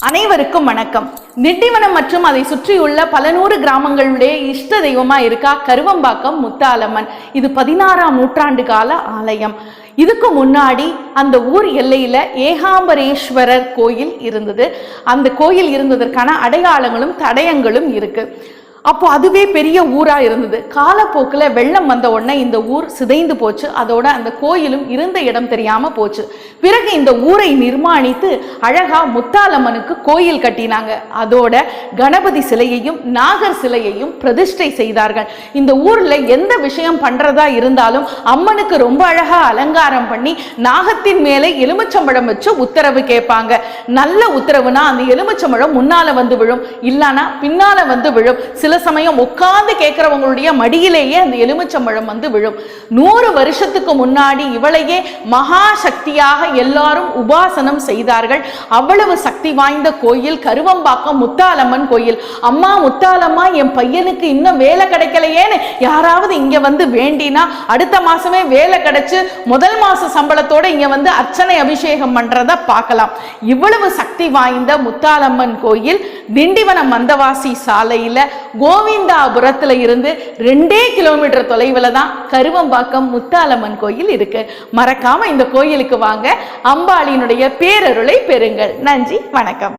அனைவருக்கும் வணக்கம். திண்டிவனம் மற்றும் அதை சுற்றியுள்ள பல நூறு கிராமங்களுடைய இஷ்ட தெய்வமா இருக்கா கருவம்பாக்கம் முத்தாலம்மன். இது 16ஆம் நூற்றாண்டு கால ஆலயம். இதுக்கு முன்னாடி அந்த ஊர் எல்லையில ஏகாம்பரேஸ்வரர் கோயில் இருந்தது. அந்த கோயில் இருந்ததற்கான அடையாளங்களும் தடயங்களும் இருக்கு. அப்போ அதுவே பெரிய ஊரா இருந்தது. காலப்போக்கில் வெள்ளம் வந்த உடனே இந்த ஊர் சிதைந்து போச்சு. அதோட அந்த கோயிலும் இருந்த இடம் தெரியாம போச்சு. பிறகு இந்த ஊரை நிர்மாணித்து அழகா முத்தாலம்மனுக்கு கோயில் கட்டினாங்க. அதோட கணபதி சிலையையும் நாகர் சிலையையும் பிரதிஷ்டை செய்தார்கள். இந்த ஊர்ல எந்த விஷயம் பண்றதா இருந்தாலும் அம்மனுக்கு ரொம்ப அழகா அலங்காரம் பண்ணி நாகத்தின் மேலே எலுமிச்சம்பழம் வச்சு உத்தரவு கேட்பாங்க. நல்ல உத்தரவுனா அந்த எலுமிச்சம்பழம் முன்னால வந்து விழும், இல்லனா பின்னால வந்து விழும். சில சமயம் உட்கார்ந்து கேட்கிறவங்களுடைய மடியிலேயே அந்த எலுமிச்சம்பழம் வந்து விழும். 100 வருஷத்துக்கு முன்னாடி இவளையே மகா சக்தியாக எல்லாரும் உபாசனம் செய்தார்கள். அவ்வளவு சக்தி வாய்ந்த கோயில் கருவம்பாக்கம் முத்தாலம்மன் கோயில். அம்மா முத்தாலம்மா, என் பையனுக்கு இன்னும் வேலை கிடைக்கலையேன்னு யாராவது இங்க வந்து வேண்டினா அடுத்த மாசமே வேலை கிடைச்சு முதல் மாச சம்பளத்தோட இங்க வந்து அர்ச்சனை அபிஷேகம் பண்றத பார்க்கலாம். இவ்வளவு சக்தி வாய்ந்த முத்தாலம்மன் கோயில் திண்டிவனம் மந்தவாசி சாலையில கோவிந்தாபுரத்துல இருந்து 2 கிலோமீட்டர் தொலைவில் தான் கருவம்பாக்கம் முத்தாலம்மன் கோயில் இருக்கு. மறக்காம இந்த கோயிலுக்கு வாங்க, அம்பாளினுடைய பேரருளை பெறுங்கள். நன்றி, வணக்கம்.